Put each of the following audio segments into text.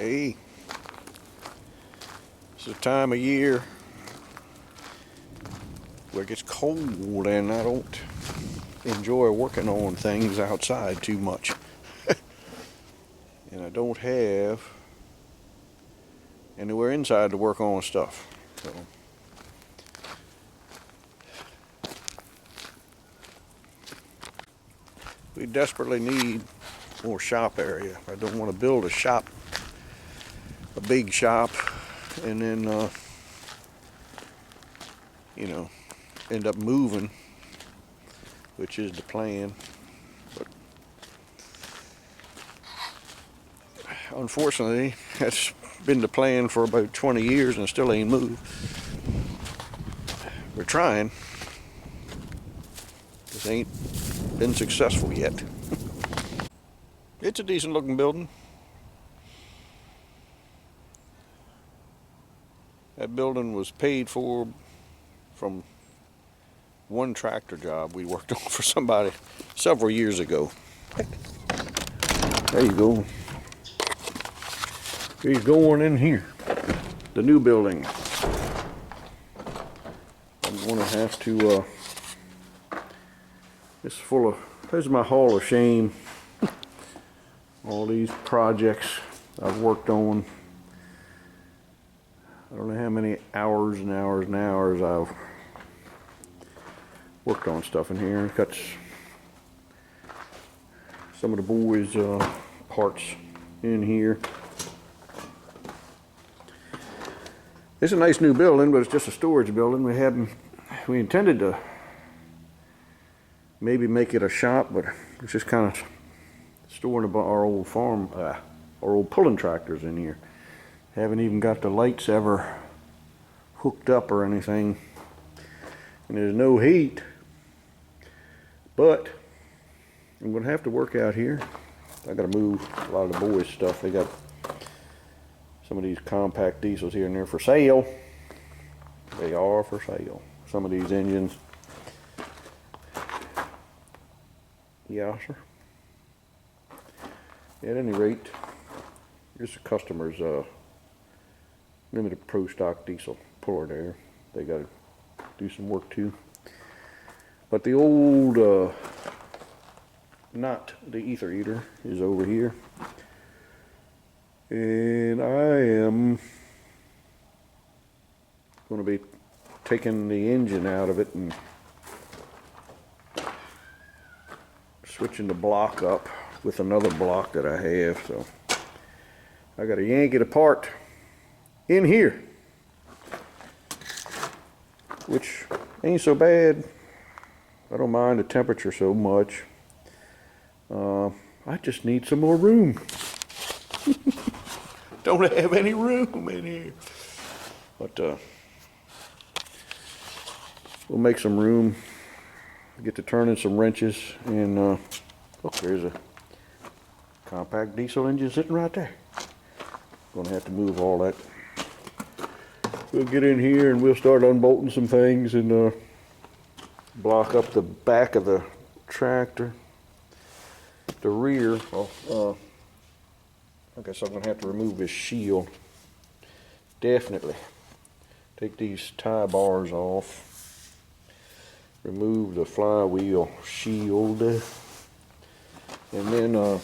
Hey, it's a time of year where it gets cold and I don't enjoy working on things outside too much. And I don't have anywhere inside to work on stuff. So we desperately need more shop area. I don't want to build a shop, a big shop, and then end up moving, which is the plan. But unfortunately, that's been the plan for about 20 years and still ain't moved. We're trying. This ain't been successful yet. It's a decent looking building. That building was paid for from one tractor job we worked on for somebody several years ago. There you go. He's going in here. The new building. I'm gonna have to this is my hall of shame. All these projects I've worked on. I don't know how many hours and hours and hours I've worked on stuff in here. Got some of the boys' parts in here. It's a nice new building, but it's just a storage building. We intended to maybe make it a shop, but it's just kind of storing our old farm, our old pulling tractors in here. Haven't even got the lights ever hooked up or anything. And there's no heat. But I'm gonna have to work out here. I gotta move a lot of the boys' stuff. They got some of these compact diesels here and there for sale. They are for sale. Some of these engines. Yeah, sir. At any rate, here's the customer's limited pro stock diesel puller there. They got to do some work too. But the old, not the ether eater, is over here. And I am going to be taking the engine out of it and switching the block up with another block that I have. So I got to yank it apart in here, which ain't so bad. I don't mind the temperature so much. I just need some more room. Don't have any room in here. But we'll make some room. Get to turning some wrenches and look, there's a compact diesel engine sitting right there. Gonna have to move all that. We'll get in here and we'll start unbolting some things and block up the back of the tractor. The rear, well, I guess I'm gonna have to remove this shield. Definitely. Take these tie bars off. Remove the flywheel shield. And then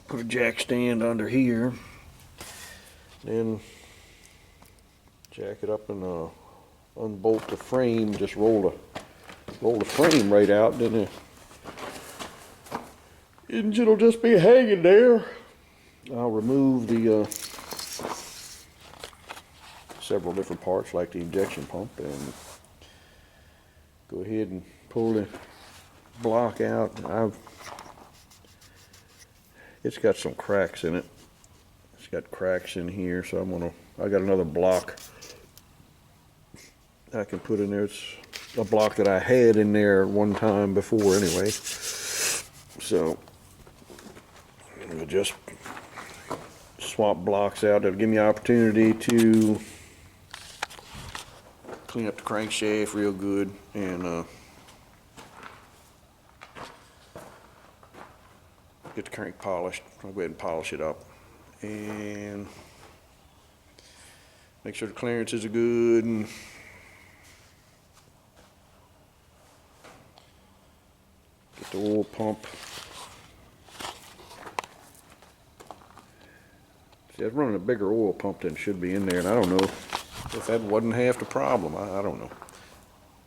put a jack stand under here. Then jack it up and unbolt the frame. Just roll the frame right out. Then the engine will just be hanging there. I'll remove the several different parts like the injection pump and go ahead and pull the block out. It's got some cracks in it. It's got cracks in here, so I got another block I can put in there. It's a block that I had in there one time before anyway. So we'll just swap blocks out. That'll give me an opportunity to clean up the crankshaft real good and get the crank polished. I'll go ahead and polish it up and make sure the clearances are good, and get the oil pump. See, I was running a bigger oil pump than should be in there, and I don't know if that wasn't half the problem. I don't know.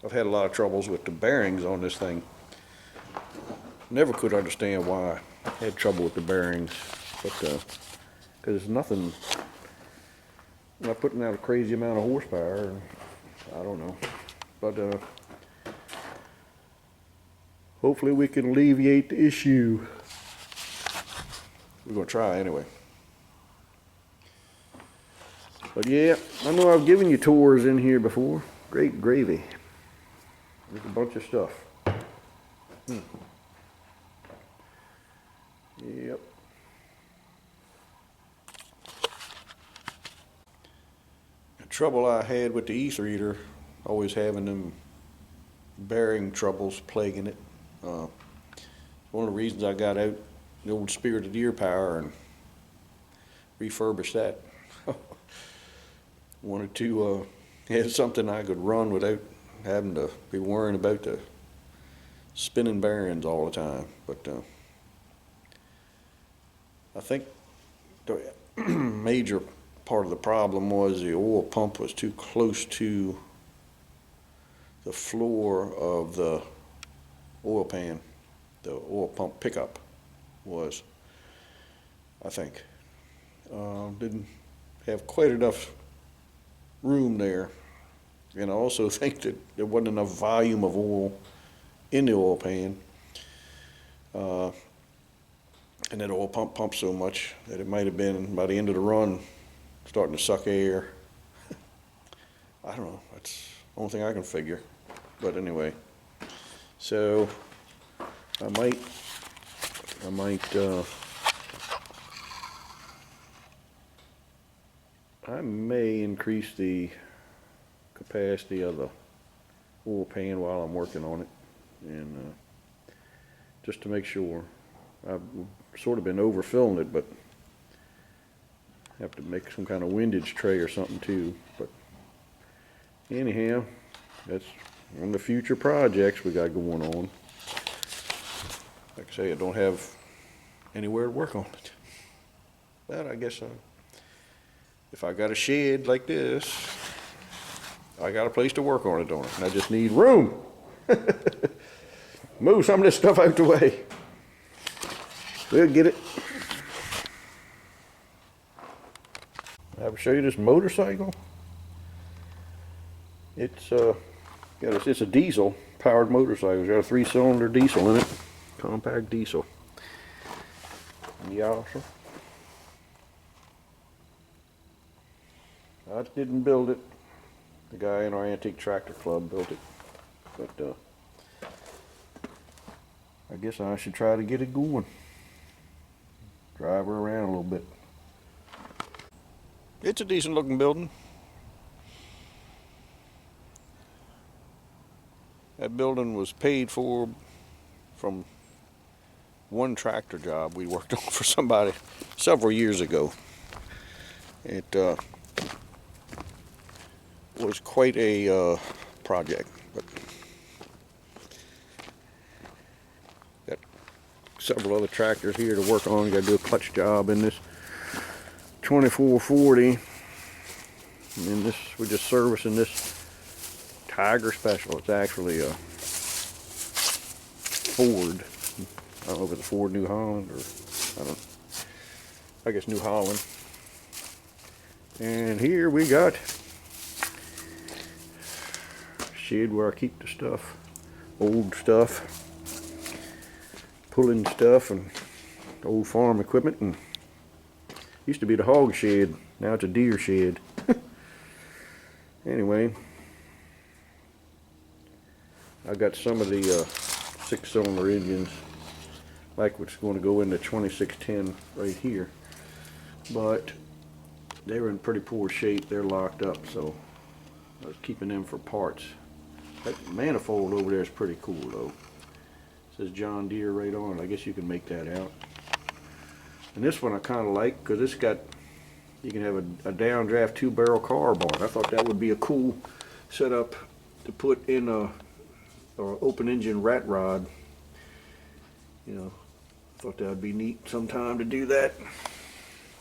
I've had a lot of troubles with the bearings on this thing. Never could understand why I had trouble with the bearings, but because nothing, I'm not putting out a crazy amount of horsepower. I don't know, but hopefully we can alleviate the issue. We're gonna try anyway. But yeah, I know I've given you tours in here before. Great gravy. There's a bunch of stuff. Yep. The trouble I had with the e-3-er, always having them bearing troubles plaguing it. One of the reasons I got out the old Spirited Ear Power and refurbished that. Wanted to have something I could run without having to be worrying about the spinning bearings all the time. But I think the major part of the problem was the oil pump was too close to the floor of the oil pan. The oil pump pickup was, I think. Didn't have quite enough room there. And I also think that there wasn't enough volume of oil in the oil pan. And that oil pump pumps so much that it might have been, by the end of the run, starting to suck air. I don't know, that's the only thing I can figure. But anyway, so I might I may increase the capacity of the oil pan while I'm working on it, and just to make sure. I've sort of been overfilling it, but have to make some kind of windage tray or something too. But anyhow, that's one of the future projects we got going on. Like I say, I don't have anywhere to work on it. But I guess if I got a shed like this, I got a place to work on it, don't I? And I just need room. Move some of this stuff out the way. We'll get it. I'll show you this motorcycle. It's it's a diesel powered motorcycle. It's got a 3-cylinder diesel in it, compact diesel. Yeah, sure. I didn't build it. The guy in our antique tractor club built it, but I guess I should try to get it going. Drive her around a little bit. It's a decent looking building. That building was paid for from one tractor job we worked on for somebody several years ago. It was quite a project, but got several other tractors here to work on. Got to do a clutch job in this 2440, and this we're just servicing this Tiger Special. It's actually a Ford. I don't know if it's a Ford New Holland or I guess New Holland. And here we got shed where I keep the stuff, old stuff, pulling stuff, and old farm equipment. And used to be the hog shed, now it's a deer shed. Anyway, I got some of the 6-cylinder engines, like what's going to go in the 2610 right here, but they were in pretty poor shape. They're locked up, so I was keeping them for parts. That manifold over there is pretty cool though. It says John Deere right on it. I guess you can make that out. And this one I kind of like because it's got You can have a downdraft 2-barrel carb on it. I thought that would be a cool setup to put in a open engine rat rod. You know, thought that would be neat sometime to do that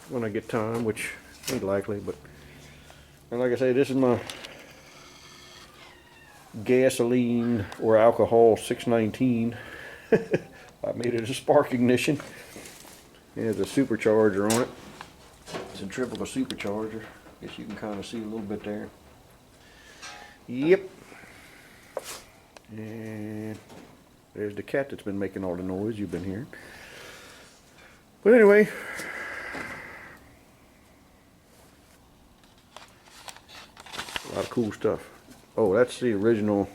when I get time, which ain't likely. But and like I say, this is my gasoline or alcohol 619. I made it a spark ignition. It has a supercharger on it. Centrifugal supercharger. Guess you can kind of see a little bit there. Yep. And there's the cat that's been making all the noise you've been hearing. But anyway, a lot of cool stuff. Oh, that's the original.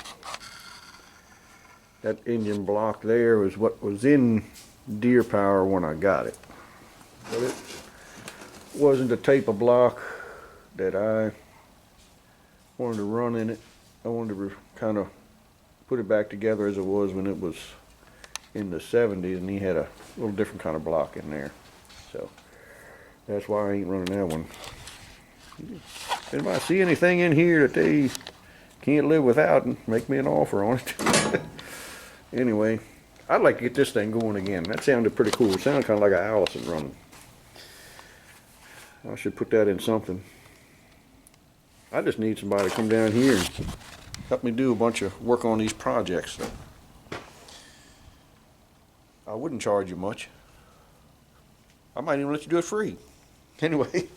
That engine block there was what was in Deer Power when I got it. But it wasn't the type of block that I wanted to run in it. I wanted to kind of put it back together as it was when it was in the 70s, and he had a little different kind of block in there. So that's why I ain't running that one. If I see anything in here that they can't live without, and make me an offer on it. Anyway, I'd like to get this thing going again. That sounded pretty cool. It sounded kind of like an Allison running. I should put that in something. I just need somebody to come down here and help me do a bunch of work on these projects. I wouldn't charge you much. I might even let you do it free. Anyway,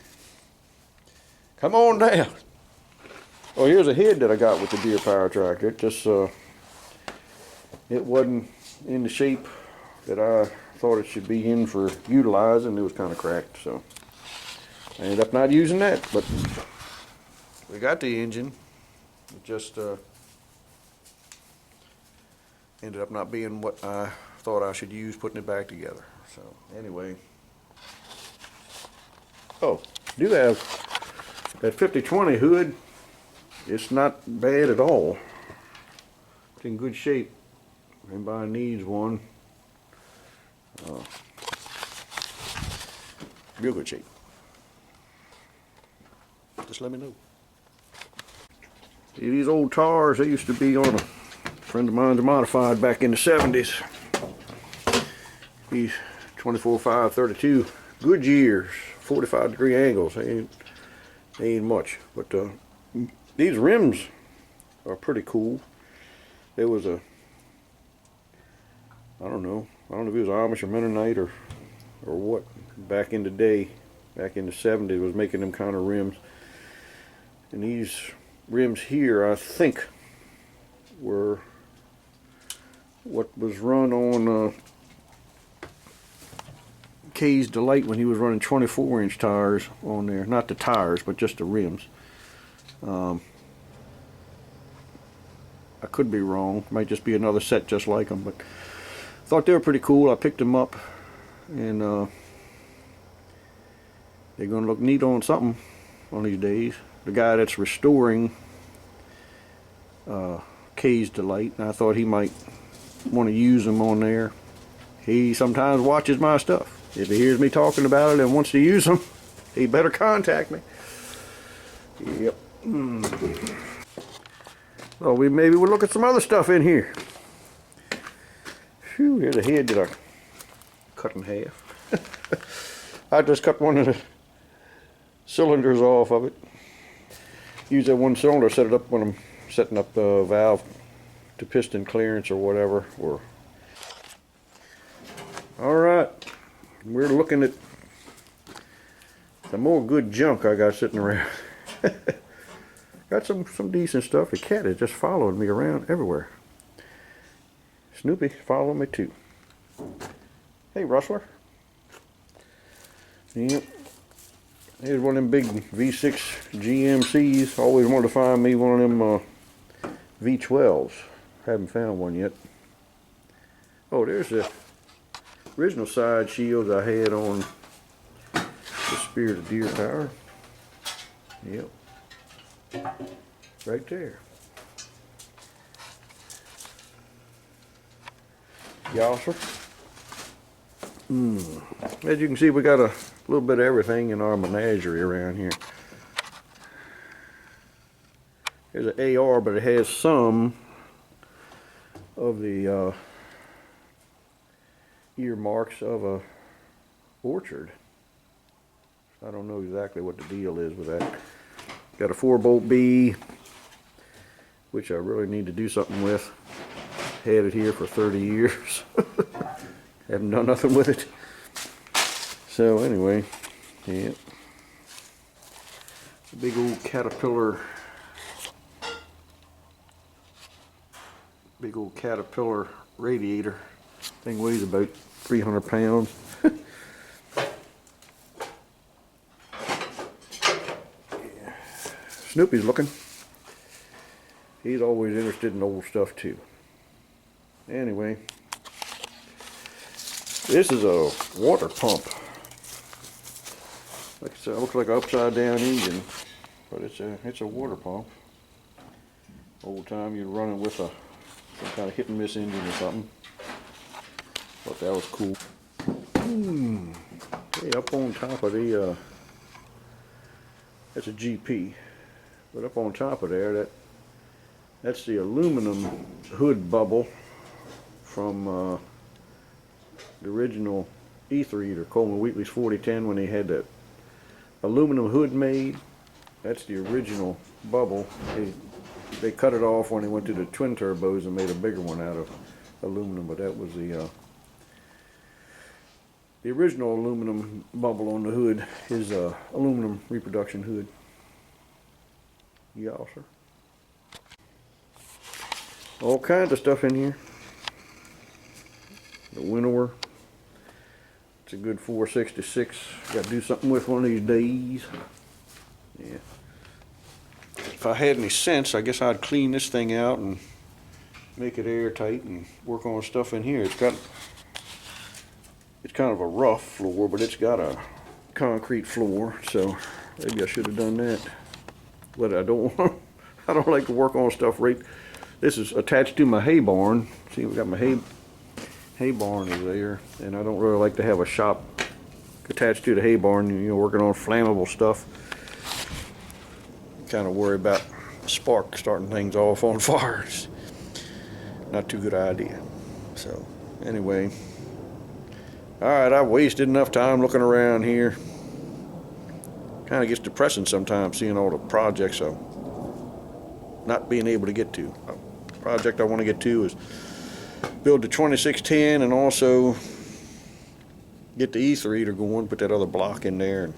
come on down. Oh, here's a head that I got with the Deer Power tractor. It just, it wasn't in the shape that I thought it should be in for utilizing. It was kind of cracked, so I ended up not using that. But we got the engine. It just ended up not being what I thought I should use putting it back together. So anyway, oh, do have that 5020 hood. It's not bad at all. It's in good shape. If anybody needs one, real good shape. Just let me know. See, these old tars, they used to be on a friend of mine's modified back in the 70s. These 24-5-32 good years, 45-degree angles. They ain't much, but these rims are pretty cool. There was a, I don't know if it was Amish or Mennonite or what, back in the day, back in the 70s, was making them kind of rims. And these rims here, I think, were what was run on Kay's Delight when he was running 24-inch tires on there. Not the tires, but just the rims. I could be wrong. Might just be another set just like them, but I thought they were pretty cool. I picked them up, and they're going to look neat on something one of these days. The guy that's restoring Kay's Delight, and I thought he might want to use them on there. He sometimes watches my stuff. If he hears me talking about it and wants to use them, he better contact me. Yep. Well, maybe we'll look at some other stuff in here. Phew, here's a head that I cut in half. I just cut one of the cylinders off of it. Use that one cylinder, set it up when I'm setting up the valve to piston clearance or whatever. All right, we're looking at some more good junk I got sitting around. Got some decent stuff. The cat is just following me around everywhere. Snoopy following me too. Hey, Rustler. Yep. Here's one of them big V6 GMCs. Always wanted to find me one of them V12s. Haven't found one yet. Oh, there's the original side shields I had on the Spirit of Deer Power. Yep. Right there. Yosser. As you can see, we got a little bit of everything in our menagerie around here. There's an AR, but it has some of the earmarks of a orchard. I don't know exactly what the deal is with that. Got a 4-bolt B, which I really need to do something with. Had it here for 30 years. Haven't done nothing with it. So anyway, yeah. Big old Caterpillar. Big old Caterpillar radiator. Thing weighs about 300 pounds. Yeah. Snoopy's looking. He's always interested in old stuff too. Anyway, this is a water pump. Like I said, it looks like an upside down engine, but it's a water pump. Old time you'd run it with some kind of hit and miss engine or something. Thought that was cool. Hey, up on top of the that's a GP, but up on top of there, that's the aluminum hood bubble from the original ether eater, Coleman Wheatley's 4010, when they had that aluminum hood made. That's the original bubble. They cut it off when they went to the twin turbos and made a bigger one out of aluminum, but that was the original aluminum bubble on the hood is aluminum reproduction hood. Yeah, sir. All kinds of stuff in here. The winnower. It's a good 466. Got to do something with one of these days. Yeah. If I had any sense, I guess I'd clean this thing out and make it airtight and work on stuff in here. It's kind of a rough floor, but it's got a concrete floor, so maybe I should have done that. But I don't want. I don't like to work on stuff right. This is attached to my hay barn. See, we got my hay barn is there, and I don't really like to have a shop attached to the hay barn, you know, working on flammable stuff. Kind of worry about spark starting things off on fires. Not too good idea. So anyway, all right, I've wasted enough time looking around here. Kind of gets depressing sometimes seeing all the projects I'm not being able to get to. A project I want to get to is build the 2610 and also get the ether eater going, put that other block in there and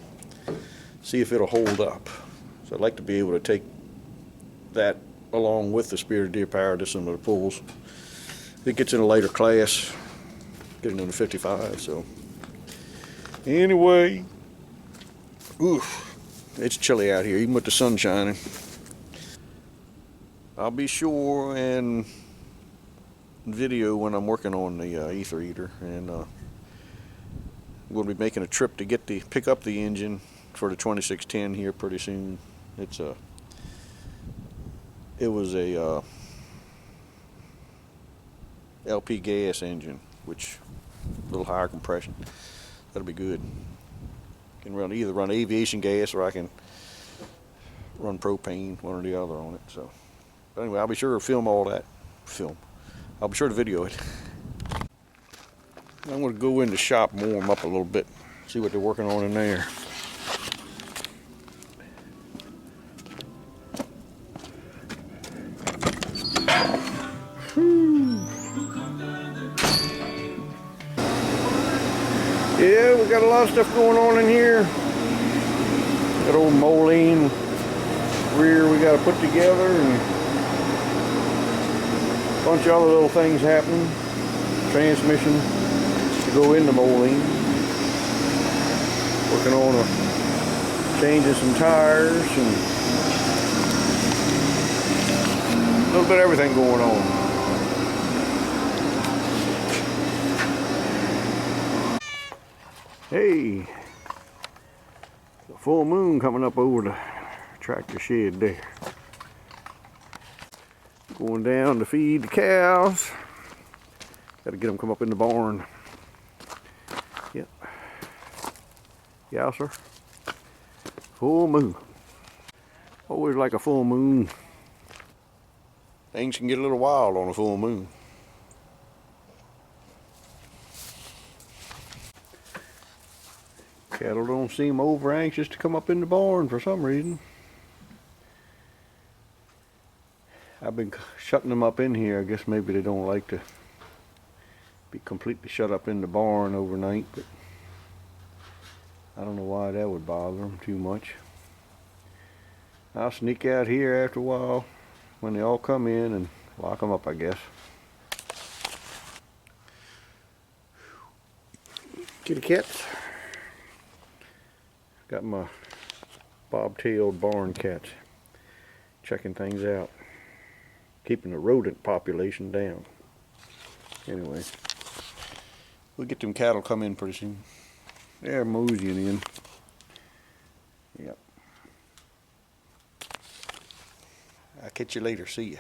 see if it'll hold up. So I'd like to be able to take that along with the Spirited Deer Power to some of the pulls. If it gets in a later class, getting into 55, so. Anyway, oof, it's chilly out here, even with the sun shining. I'll be sure and video when I'm working on the ether eater, and I'm going to be making a trip to pick up the engine for the 2610 here pretty soon. It was a LP gas engine, which a little higher compression. That'll be good. Can either run aviation gas or I can run propane, one or the other on it. So, but anyway, I'll be sure to film all that. I'll be sure to video it. I'm going to go in the shop and warm up a little bit, see what they're working on in there. Yeah, we got a lot of stuff going on in here. Got old moline rear we got to put together, and a bunch of other little things happening. Transmission to go into moline. Working on changing some tires and a little bit of everything going on. Hey, the full moon coming up over the tractor shed there. Going down to feed the cows. Got to get them come up in the barn. Yep. Yeah, sir. Full moon. Always like a full moon. Things can get a little wild on a full moon. Cattle don't seem over anxious to come up in the barn for some reason. I've been shutting them up in here. I guess maybe they don't like to be completely shut up in the barn overnight, but I don't know why that would bother them too much. I'll sneak out here after a while when they all come in and lock them up, I guess. Kitty cats. Got my bobtailed barn cats checking things out, keeping the rodent population down. Anyway, we'll get them cattle come in pretty soon. They're moseying in. Yep. I'll catch you later. See ya.